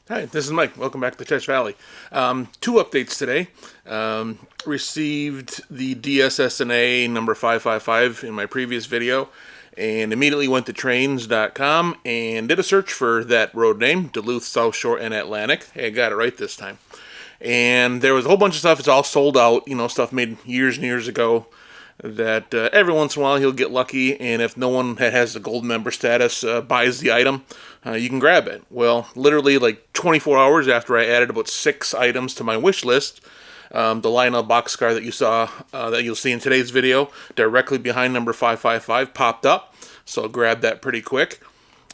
Hi, this is Mike. Welcome back to the Church Valley. Two updates today. Received the DSS&A number 555 in my previous video, and immediately went to trains.com and did a search for that road name, Duluth, South Shore, and Atlantic. Hey, I got it right this time. And there was a whole bunch of stuff. It's all sold out, stuff made years and years ago that every once in a while he'll get lucky, and if no one that has the gold member status buys the item, you can grab it. Well, literally like 24 hours after I added about 6 items to my wish list, the Lionel boxcar that you saw, that you'll see in today's video, directly behind number 555 popped up, so I grabbed that pretty quick.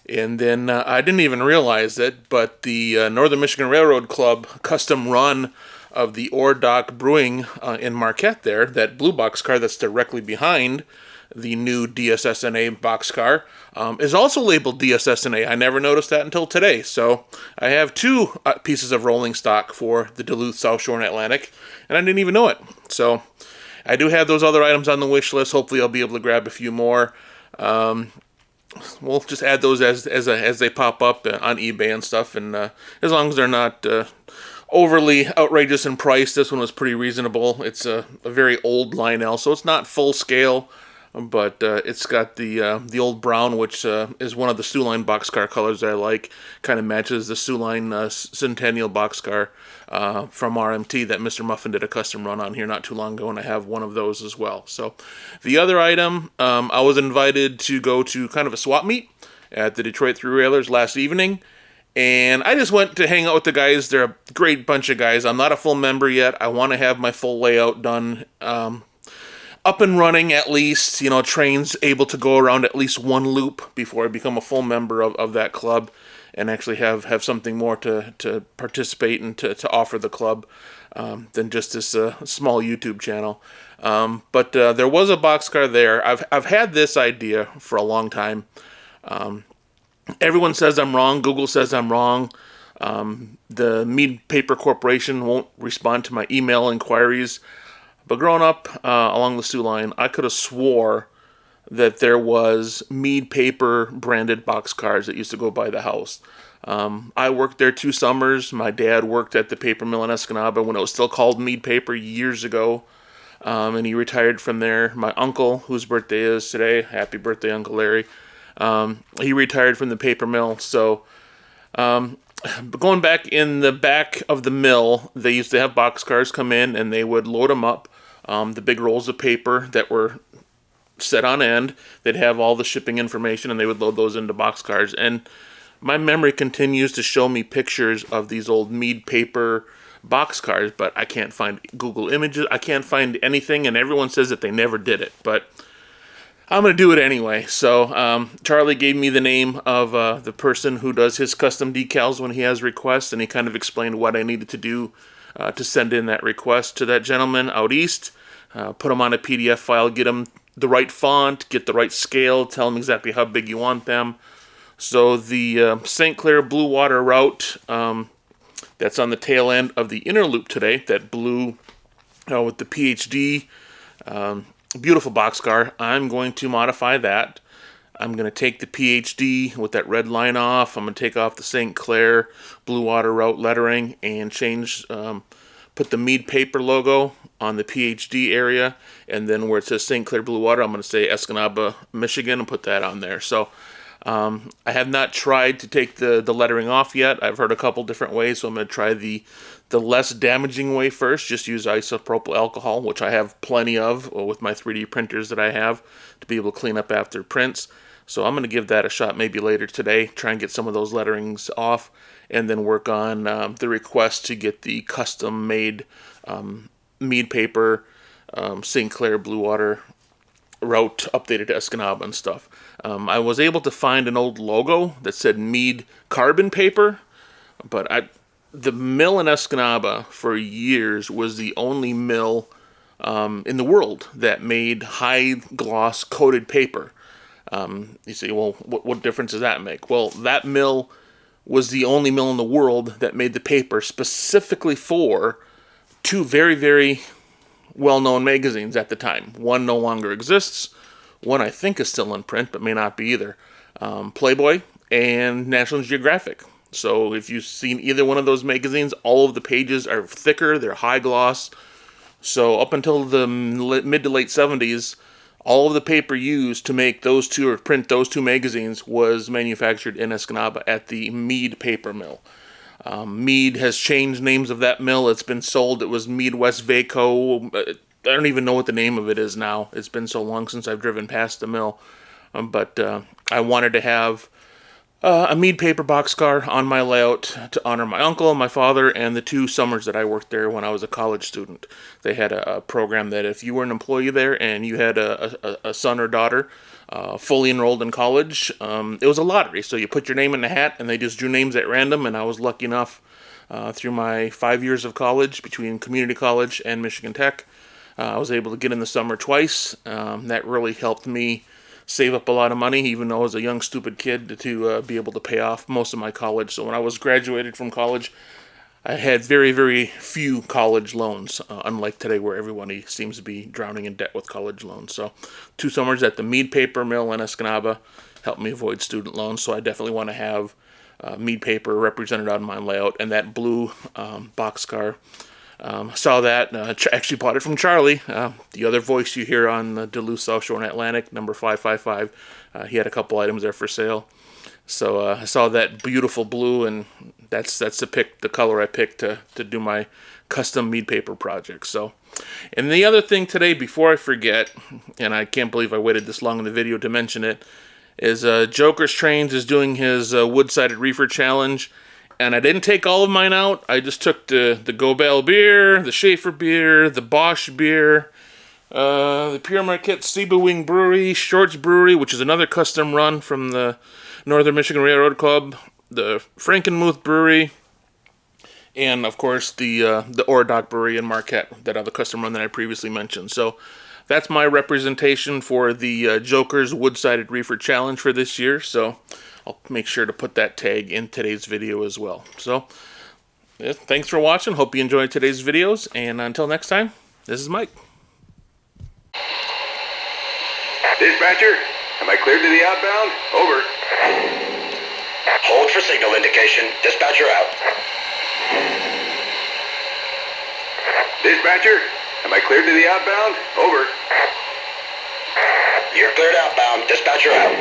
And then I didn't even realize it, but the Northern Michigan Railroad Club custom run of the Ore Dock Brewing in Marquette there, that blue boxcar that's directly behind the new DSS&A boxcar, is also labeled DSS&A. I never noticed that until today. So I have 2 pieces of rolling stock for the Duluth, South Shore, and Atlantic, and I didn't even know it. So I do have those other items on the wish list. Hopefully I'll be able to grab a few more. We'll just add those as they pop up on eBay and stuff, and as long as they're not overly outrageous in price. This one was pretty reasonable. It's a very old Lionel, so it's not full scale, but it's got the old brown, which is one of the Sioux Line boxcar colors that I like. Kind of matches the Sioux Line Centennial boxcar from RMT that Mr. Muffin did a custom run on here not too long ago, and I have one of those as well. So the other item, I was invited to go to kind of a swap meet at the Detroit Three Railers last evening, and I just went to hang out with the guys. They're a great bunch of guys. I'm not a full member yet. I want to have my full layout done, up and running at least. Trains able to go around at least one loop before I become a full member of that club, and actually have something more to participate and to offer the club than just this small YouTube channel. But there was a boxcar there. I've had this idea for a long time. Everyone says I'm wrong. Google says I'm wrong. The Mead Paper Corporation won't respond to my email inquiries. But growing up along the Sioux Line, I could have swore that there was Mead Paper branded boxcars that used to go by the house. I worked there 2 summers. My dad worked at the paper mill in Escanaba when it was still called Mead Paper years ago. And he retired from there. My uncle, whose birthday is today, happy birthday, Uncle Larry, he retired from the paper mill. So going back in the back of the mill, they used to have boxcars come in, and they would load them up. The big rolls of paper that were set on end, they'd have all the shipping information, and they would load those into boxcars. And my memory continues to show me pictures of these old Mead Paper boxcars, but I can't find Google images. I can't find anything, and everyone says that they never did it, but I'm going to do it anyway. So Charlie gave me the name of the person who does his custom decals when he has requests, and he kind of explained what I needed to do to send in that request to that gentleman out east. Put them on a PDF file, get them the right font, get the right scale, tell them exactly how big you want them. So the St. Clair Blue Water route that's on the tail end of the inner loop today, that blue with the PhD, beautiful boxcar, I'm going to modify that. I'm going to take the PhD with that red line off. I'm going to take off the St. Clair Blue Water route lettering and change, put the Mead Paper logo on the PhD area, and then where it says St. Clair Blue Water, I'm going to say Escanaba, Michigan, and put that on there. So I have not tried to take the lettering off yet. I've heard a couple different ways, so I'm going to try the less damaging way first. Just use isopropyl alcohol, which I have plenty of with my 3D printers that I have to be able to clean up after prints. So I'm going to give that a shot maybe later today, try and get some of those letterings off, and then work on the request to get the custom-made Mead Paper St. Clair Blue Water route updated to Escanaba and stuff. I was able to find an old logo that said Mead Carbon Paper, but the mill in Escanaba for years was the only mill in the world that made high gloss coated paper. You say, well, what difference does that make? Well, that mill was the only mill in the world that made the paper specifically for 2 very, very well-known magazines at the time. One no longer exists. One I think is still in print, but may not be either. Playboy and National Geographic. So if you've seen either one of those magazines, all of the pages are thicker, they're high gloss. So up until the mid to late 70s, all of the paper used to make those two or print those two magazines was manufactured in Escanaba at the Mead Paper Mill. Mead has changed names of that mill. It's been sold. It was Mead West Vaco. I don't even know what the name of it is now. It's been so long since I've driven past the mill. But I wanted to have a Mead Paper boxcar on my layout to honor my uncle, my father, and the 2 summers that I worked there when I was a college student. They had a program that if you were an employee there and you had a son or daughter fully enrolled in college, it was a lottery. So you put your name in the hat and they just drew names at random, and I was lucky enough through my 5 years of college between community college and Michigan Tech. I was able to get in the summer twice. That really helped me save up a lot of money, even though I was a young, stupid kid, to be able to pay off most of my college. So when I was graduated from college, I had very, very few college loans, unlike today where everybody seems to be drowning in debt with college loans. So 2 summers at the Mead Paper Mill in Escanaba helped me avoid student loans. So I definitely want to have Mead Paper represented on my layout, and that blue boxcar. Saw that, actually bought it from Charlie, the other voice you hear on the Duluth South Shore and Atlantic, number 555. He had a couple items there for sale. So I saw that beautiful blue, and that's the color I picked to do my custom Mead Paper project. So, and the other thing today, before I forget, and I can't believe I waited this long in the video to mention it, is Joker's Trains is doing his wood-sided reefer challenge. And I didn't take all of mine out. I just took the Gobel beer, the Schaefer beer, the Bosch beer, the Pure Marquette Seba Wing Brewery, Shorts Brewery, which is another custom run from the Northern Michigan Railroad Club, the Frankenmuth Brewery, and of course the Oradoc Brewery in Marquette, that other custom run that I previously mentioned. So that's my representation for the Joker's Wood-Sided Reefer Challenge for this year. So I'll make sure to put that tag in today's video as well. So, yeah, thanks for watching. Hope you enjoyed today's videos. And until next time, this is Mike. Dispatcher, am I cleared to the outbound? Over. Hold for signal indication. Dispatcher out. Dispatcher, am I cleared to the outbound? Over. You're cleared outbound. Dispatcher out.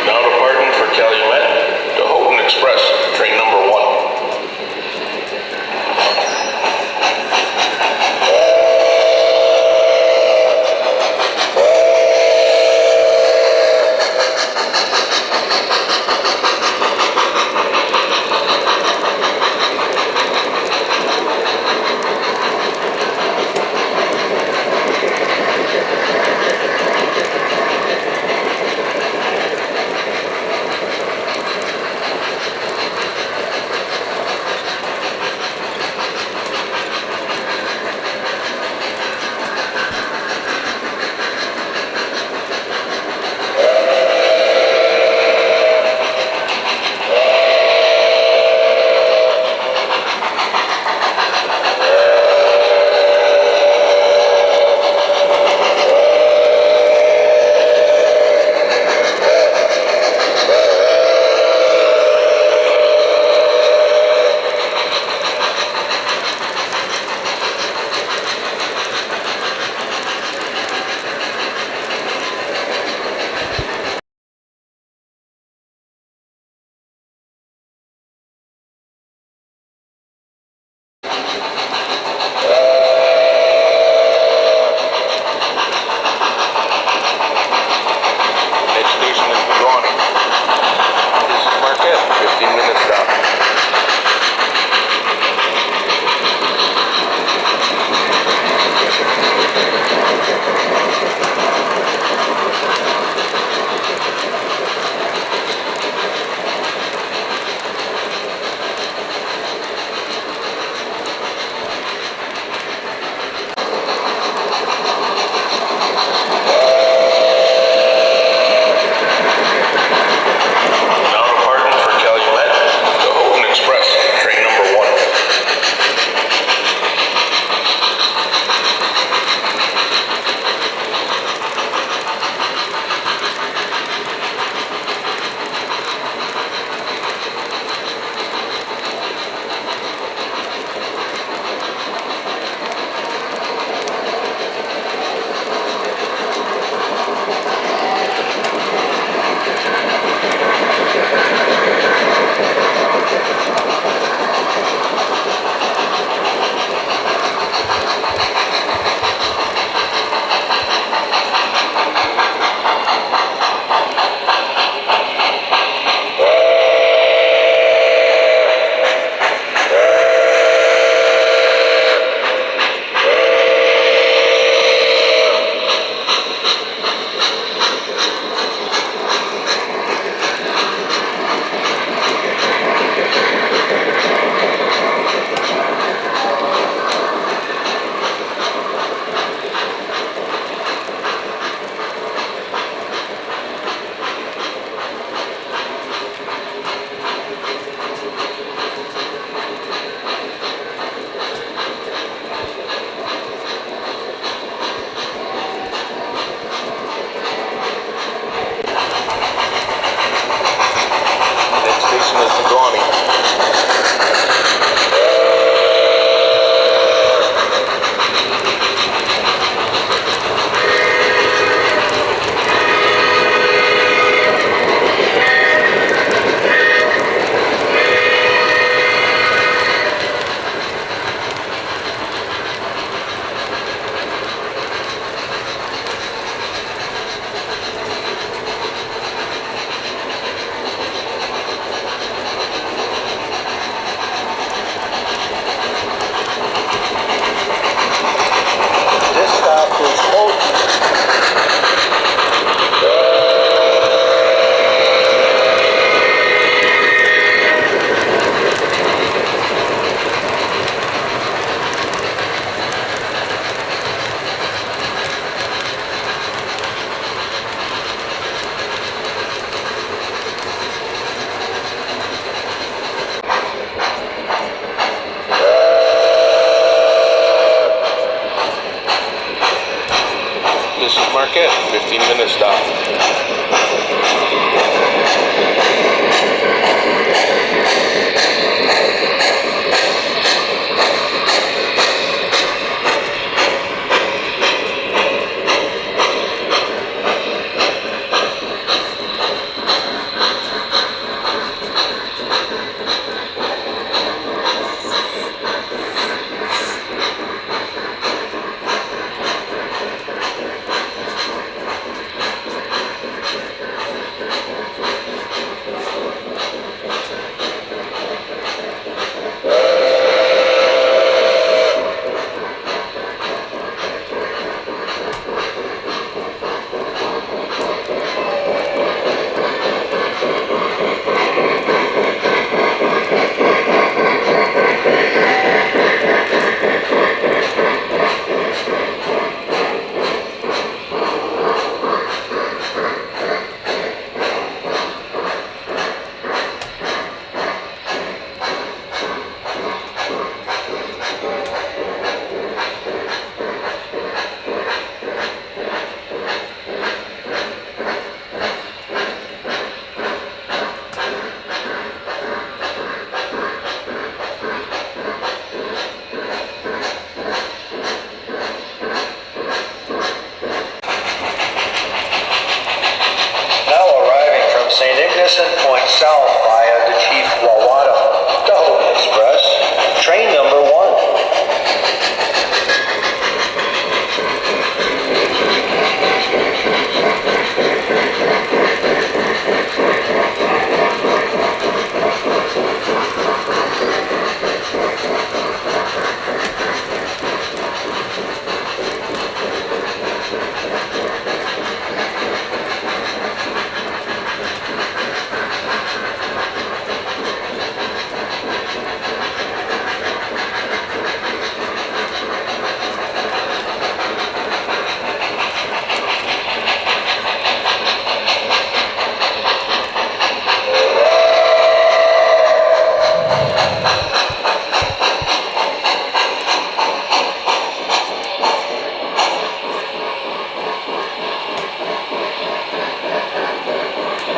Now departing for Calumet to Houghton Express, train number 1. stop. Point south via the Chief Wawata to Houghton Express, train number 1.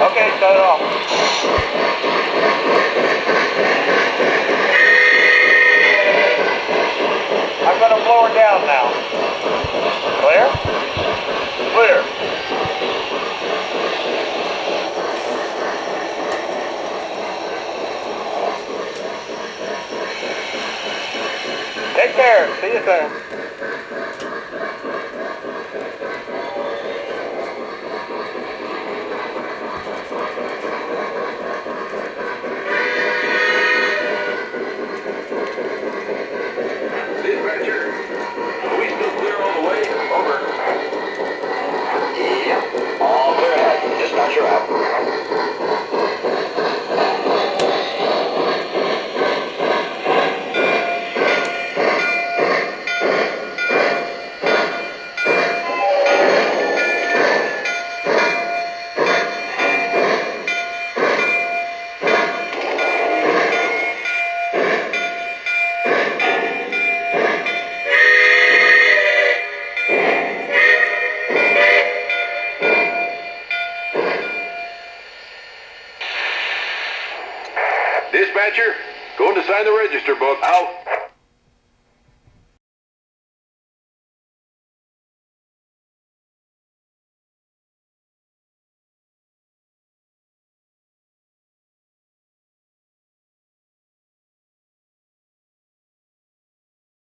Okay, shut it off. I'm going to blow her down now. Clear? Clear. Take care. See you soon. Dispatcher, are we still clear all the way? Over. Yep. All clear ahead. Dispatcher out. Dispatcher, going to sign the register book. Out.